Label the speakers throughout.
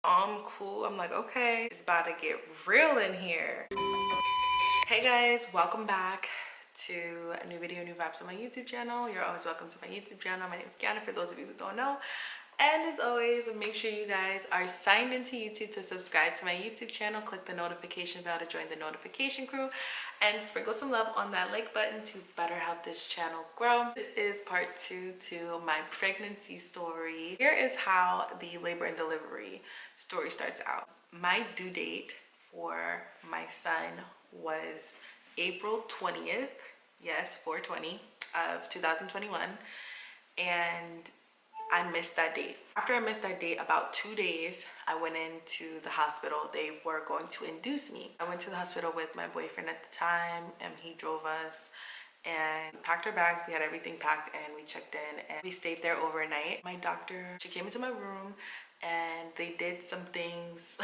Speaker 1: Cool. I'm like, okay, it's about to get real in here. Hey guys, welcome back to a new video, new vibes on my YouTube channel. You're always welcome to my YouTube channel. My name is Keionna, for those of you who don't know. And as always, make sure you guys are signed into YouTube to subscribe to my YouTube channel. Click the notification bell to join the notification crew and sprinkle some love on that like button to better help this channel grow. This is part 2 to my pregnancy story. Here is how the labor and delivery story starts out. My due date for my son was April 20th, yes, 4/20 of 2021, and I missed that date. After I missed that date, about 2 days, I went into the hospital. They were going to induce me. I went to the hospital with my boyfriend at the time, and he drove us and we packed our bags. We had everything packed and we checked in and we stayed there overnight. My doctor, she came into my room and they did some things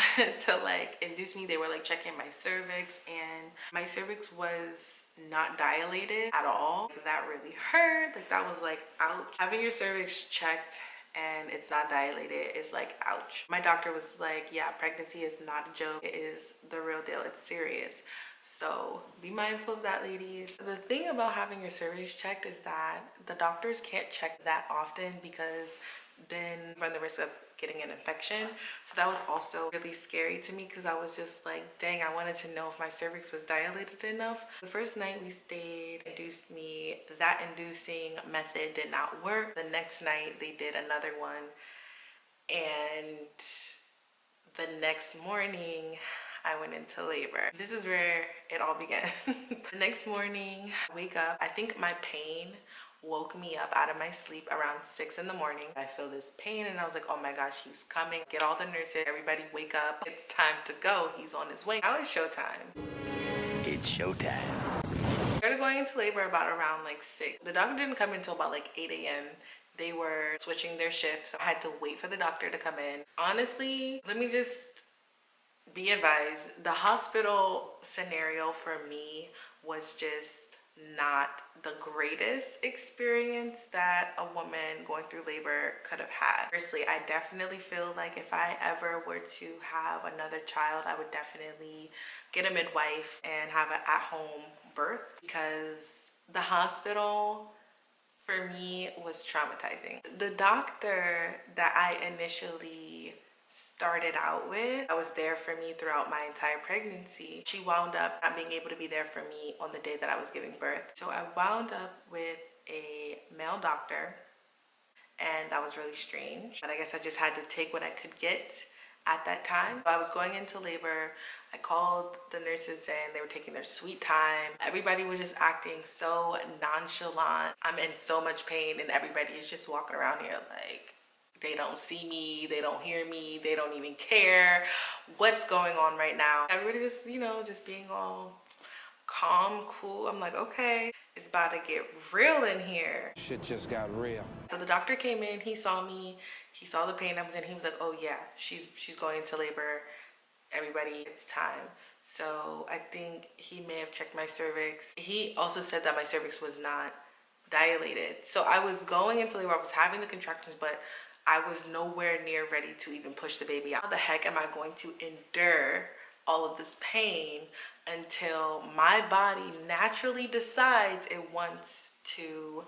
Speaker 1: to like induce me. They were like checking my cervix, and my cervix was not dilated at all. That really hurt. Like, that was like, ouch. Having your cervix checked and it's not dilated is like, ouch. My doctor was like, yeah, pregnancy is not a joke. It is the real deal. It's serious. So be mindful of that, ladies. The thing about having your cervix checked is that the doctors can't check that often because then run the risk of getting an infection. So that was also really scary to me because I was just like, dang, I wanted to know if my cervix was dilated enough. The first night we stayed, induced me. That inducing method did not work. The next night they did another one, and the next morning I went into labor. This is where it all began. The next morning, I wake up. I think my pain woke me up out of my sleep around 6 in the morning. I feel this pain and I was like, oh my gosh, he's coming. Get all the nurses, everybody wake up. It's time to go. He's on his way. Now it's showtime. It's showtime. I started going into labor about around like 6. The doctor didn't come until about like 8 a.m. They were switching their shifts, so I had to wait for the doctor to come in. Honestly, let me just be advised, the hospital scenario for me was just not the greatest experience that a woman going through labor could have had. Firstly, I definitely feel like if I ever were to have another child, I would definitely get a midwife and have an at-home birth, because the hospital for me was traumatizing. The doctor that I initially started out with, that was there for me throughout my entire pregnancy, she wound up not being able to be there for me on the day that I was giving birth. So I wound up with a male doctor, and that was really strange. But I guess I just had to take what I could get at that time. So I was going into labor. I called the nurses in. They were taking their sweet time. Everybody was just acting so nonchalant. I'm in so much pain and everybody is just walking around here like they don't see me, they don't hear me, they don't even care what's going on right now. Everybody just, you know, just being all calm, cool. I'm like, okay, it's about to get real in here.
Speaker 2: Shit just got real.
Speaker 1: So the doctor came in, he saw me, he saw the pain I was in. He was like, oh yeah, she's going into labor. Everybody, it's time. So I think he may have checked my cervix. He also said that my cervix was not dilated. So I was going into labor, I was having the contractions, but I was nowhere near ready to even push the baby out. How the heck am I going to endure all of this pain until my body naturally decides it wants to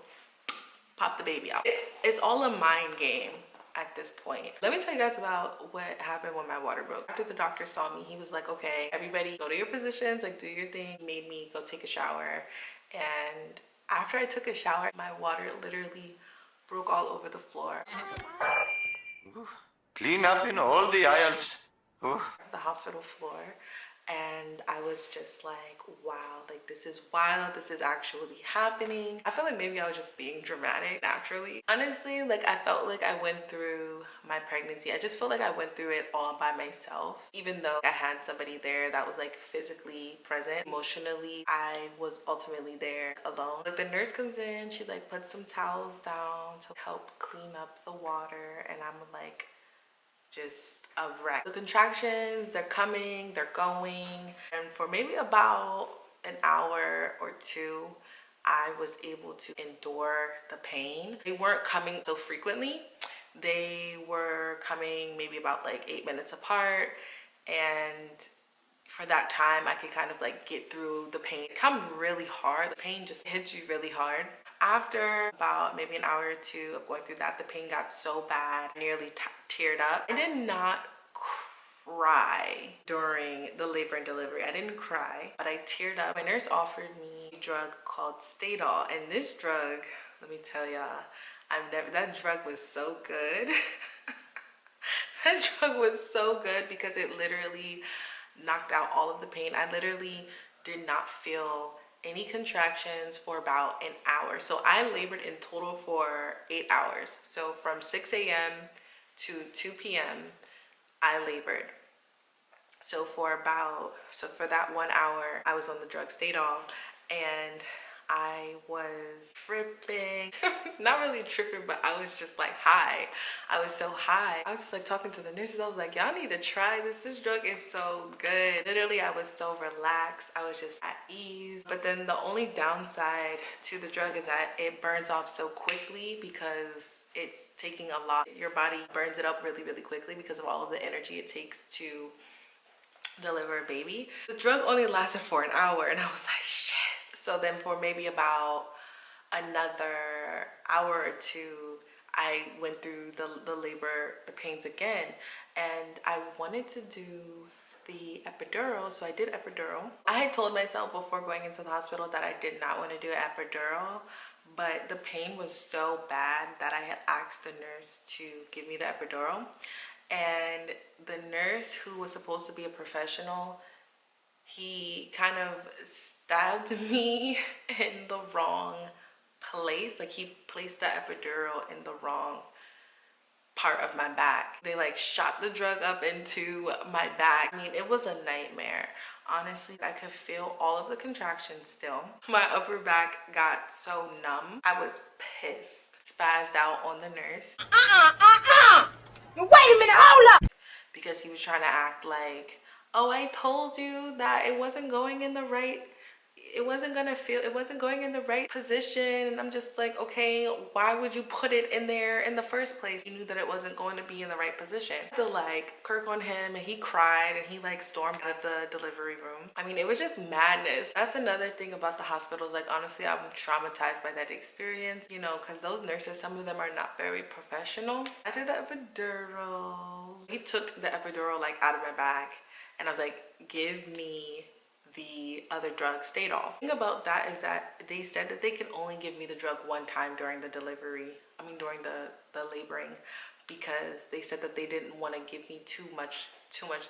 Speaker 1: pop the baby out? It's all a mind game at this point. Let me tell you guys about what happened when my water broke. After the doctor saw me, he was like, okay, everybody go to your positions, like do your thing. He made me go take a shower, and after I took a shower, my water literally broke all over the floor.
Speaker 3: Clean up in all the aisles.
Speaker 1: The hospital floor, and I was just like, wow, like this is wild, this is actually happening. I feel like maybe I was just being dramatic naturally. Honestly, like I felt like I went through my pregnancy, I just felt like I went through it all by myself. Even though I had somebody there that was like physically present, emotionally I was ultimately there alone. Like the nurse comes in, she like puts some towels down to help clean up the water, and I'm like just a wreck. The contractions, they're coming, they're going, and for maybe about an hour or two I was able to endure the pain. They weren't coming so frequently, They were coming maybe about like 8 minutes apart, and for that time I could kind of like get through the pain. It come really hard. The pain just hits you really hard. After about maybe an hour or two of going through that, the pain got so bad, I nearly teared up. I did not cry during the labor and delivery. I didn't cry, but I teared up. My nurse offered me a drug called Stadol, and this drug, let me tell y'all, that drug was so good. That drug was so good because it literally knocked out all of the pain. I literally did not feel any contractions for about an hour. So I labored in total for 8 hours. So from 6 a.m. to 2 p.m. I labored. So for that 1 hour, I was on the drug Stadol, and I was tripping. Not really tripping, but I was just like high. I was so high. I was just like talking to the nurses. I was like, y'all need to try this. This drug is so good. Literally, I was so relaxed. I was just at ease. But then the only downside to the drug is that it burns off so quickly because it's taking a lot. Your body burns it up really, really quickly because of all of the energy it takes to deliver a baby. The drug only lasted for an hour, and I was like, shit. So then for maybe about another hour or two, I went through the labor, the pains again, and I wanted to do the epidural, so I did epidural. I had told myself before going into the hospital that I did not want to do an epidural, but the pain was so bad that I had asked the nurse to give me the epidural. And the nurse, who was supposed to be a professional, he kind of stabbed me in the wrong place. Like, he placed the epidural in the wrong part of my back. They like shot the drug up into my back. I mean, it was a nightmare. Honestly, I could feel all of the contractions still. My upper back got so numb. I was pissed. Spazzed out on the nurse.
Speaker 2: Wait a minute, hold up!
Speaker 1: Because he was trying to act like, oh, I told you that it wasn't going in the right, it wasn't going in the right position. And I'm just like, okay, why would you put it in there in the first place? You knew that it wasn't going to be in the right position. To like kirk on him, and he cried, and he like stormed out of the delivery room. I mean, it was just madness. That's another thing about the hospitals. Like, honestly, I'm traumatized by that experience, you know, because those nurses, some of them are not very professional. I did the epidural. He took the epidural like out of my back, and I was like, give me the other drug, Stadol. The thing about that is that they said that they can only give me the drug one time during the delivery. I mean, during the laboring, because they said that they didn't want to give me too much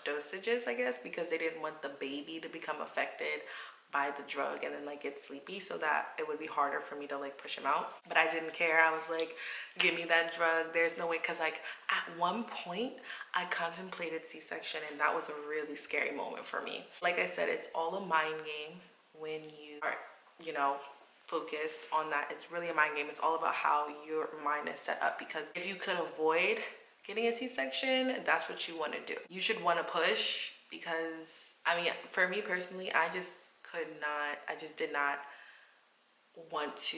Speaker 1: dosages, I guess, because they didn't want the baby to become affected by the drug and then like get sleepy, so that it would be harder for me to like push him out. But I didn't care. I was like, give me that drug. There's no way, because like at one point I contemplated C-section, and that was a really scary moment for me. Like I said, it's all a mind game when you are, you know, focused on that. It's really a mind game. It's all about how your mind is set up, because if you could avoid getting a C-section, that's what you want to do. You should want to push, because I mean, for me personally, I just did not want to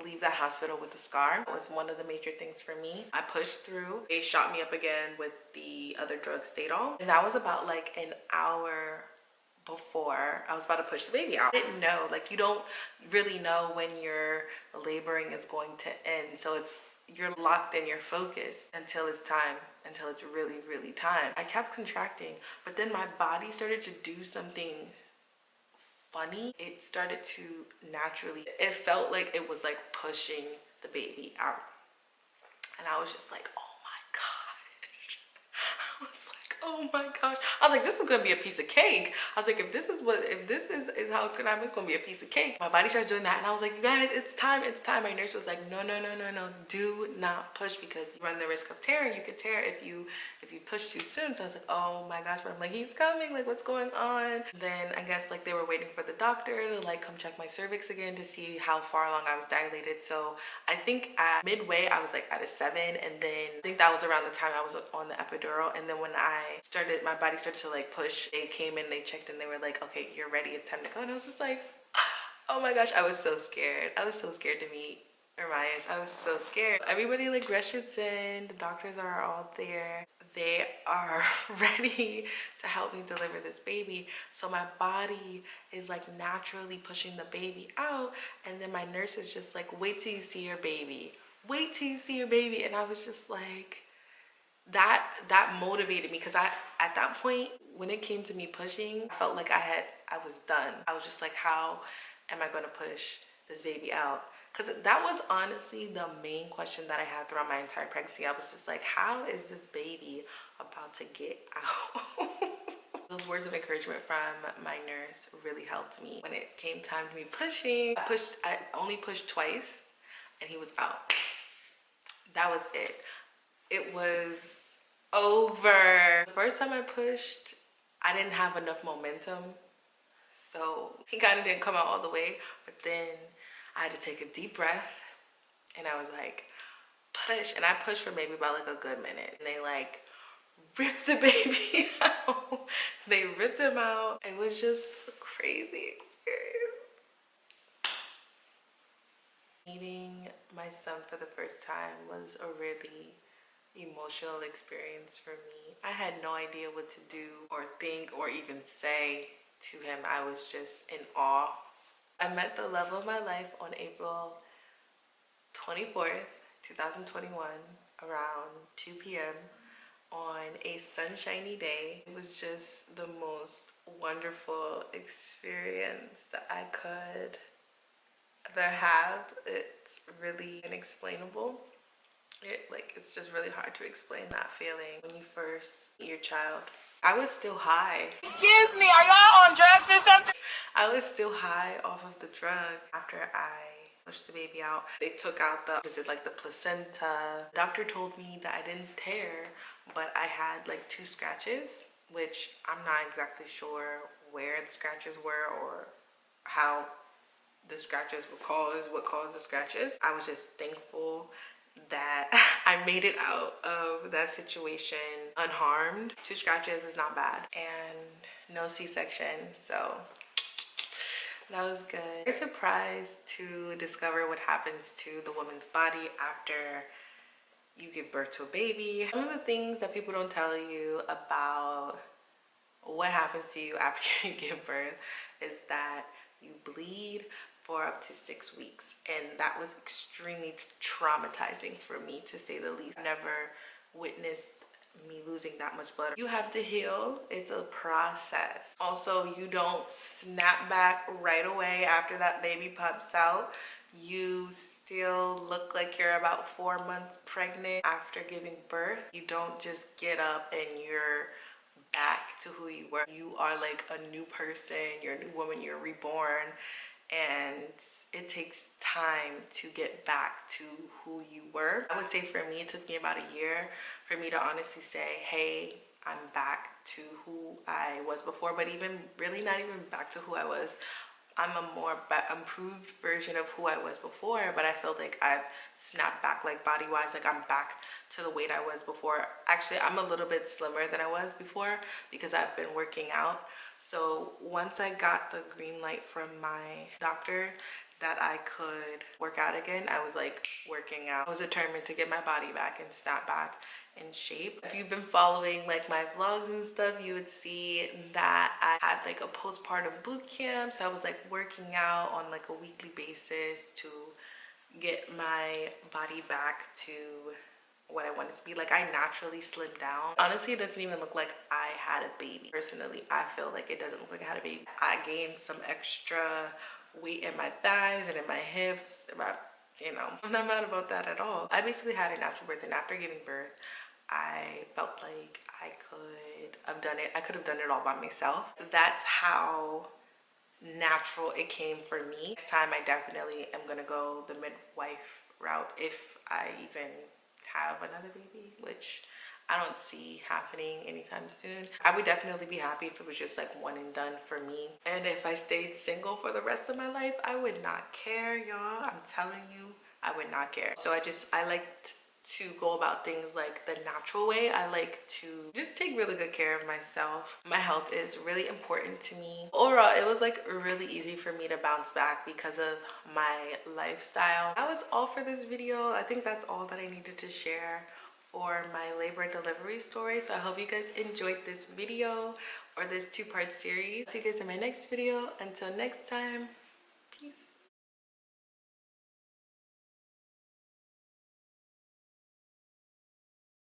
Speaker 1: leave that hospital with a scar. That was one of the major things for me. I pushed through. They shot me up again with the other drug, Stadol, and that was about like an hour before I was about to push the baby out. I didn't know, like, you don't really know when your laboring is going to end, so you're locked in, your focus until it's time, until it's really, really time. I kept contracting, but then my body started to do something funny. It started to naturally, it felt like it was like pushing the baby out, and I was just like, oh my gosh. I was like, oh my gosh. I was like, this is gonna be a piece of cake. I was like, if this is how it's gonna happen, it's gonna be a piece of cake. My body starts doing that, and I was like, you guys, it's time. My nurse was like, no, do not push, because you run the risk of tearing. You could tear if you push too soon. So I was like, oh my gosh. But I'm like, he's coming, like, what's going on? Then I guess like they were waiting for the doctor to like come check my cervix again to see how far along I was dilated. So I think at midway I was like at a 7, and then I think that was around the time I was on the epidural. And then when my body started to like push, they came in, they checked, and they were like, okay, you're ready, it's time to go. And I was just like, oh my gosh, I was so scared. I was so scared to meet Marias. I was so scared. Everybody like rushes in. The doctors are all there. They are ready to help me deliver this baby. So my body is like naturally pushing the baby out, and then my nurse is just like, wait till you see your baby. Wait till you see your baby. And I was just like, that motivated me, because I, at that point when it came to me pushing, I felt like I was done. I was just like, how am I going to push this baby out? Because that was honestly the main question that I had throughout my entire pregnancy. I was just like, how is this baby about to get out? Those words of encouragement from my nurse really helped me. When it came time to me pushing, I only pushed twice and he was out. That was it. It was over. The first time I pushed, I didn't have enough momentum, so he kind of didn't come out all the way. But then I had to take a deep breath, and I was like, push. And I pushed for maybe about like a good minute, and they like ripped the baby out. They ripped him out. It was just a crazy experience. Meeting my son for the first time was a really emotional experience for me. I had no idea what to do or think or even say to him. I was just in awe. I met the love of my life on April 24th, 2021, around 2 p.m. on a sunshiny day. It was just the most wonderful experience that I could ever have. It's really inexplainable. It's just really hard to explain that feeling when you first meet your child. I was still high.
Speaker 2: Excuse me, are y'all on drugs or something?
Speaker 1: I was still high off of the drug after I pushed the baby out. They took out the placenta. The doctor told me that I didn't tear, but I had like 2 scratches, which I'm not exactly sure where the scratches were or how the scratches were caused, what caused the scratches. I was just thankful that I made it out of that situation unharmed. 2 scratches is not bad, and no C-section, so that was good. I'm surprised to discover what happens to the woman's body after you give birth to a baby. Some of the things that people don't tell you about what happens to you after you give birth is that you bleed for up to 6 weeks, and that was extremely traumatizing for me, to say the least. I never witnessed me losing that much blood. You have to heal. It's a process. Also, you don't snap back right away after that baby pops out. You still look like you're about 4 months pregnant after giving birth. You don't just get up and you're back to who you were. You are like a new person. You're a new woman. You're reborn. And it takes time to get back to who you were. I would say for me, it took me about a year for me to honestly say, hey, I'm back to who I was before. But even really not even back to who I was. I'm a more improved version of who I was before, but I feel like I've snapped back, like body-wise, like I'm back to the weight I was before. Actually, I'm a little bit slimmer than I was before because I've been working out. So once I got the green light from my doctor that I could work out again, I was like working out. I was determined to get my body back and snap back in shape. If you've been following like my vlogs and stuff, you would see that I had like a postpartum boot camp. So I was like working out on like a weekly basis to get my body back to what I wanted to be. Like, I naturally slimmed down. Honestly, it doesn't even look like I had a baby. Personally, I feel like it doesn't look like I had a baby. I gained some extra weight in my thighs and in my hips, you know, I'm not mad about that at all. I basically had a natural birth, and after giving birth, I felt like I could have done it. I could have done it all by myself. That's how natural it came for me. Next time, I definitely am gonna go the midwife route if I even have another baby, which I don't see happening anytime soon. I would definitely be happy if it was just like one and done for me. And if I stayed single for the rest of my life, I would not care, y'all. I'm telling you, I would not care. So I liked to go about things like the natural way. I like to just take really good care of myself. My health is really important to me. Overall, it was like really easy for me to bounce back because of my lifestyle. That was all for this video. I think that's all that I needed to share for my labor and delivery story. So I hope you guys enjoyed this video or this two-part series. See you guys in my next video. Until next time,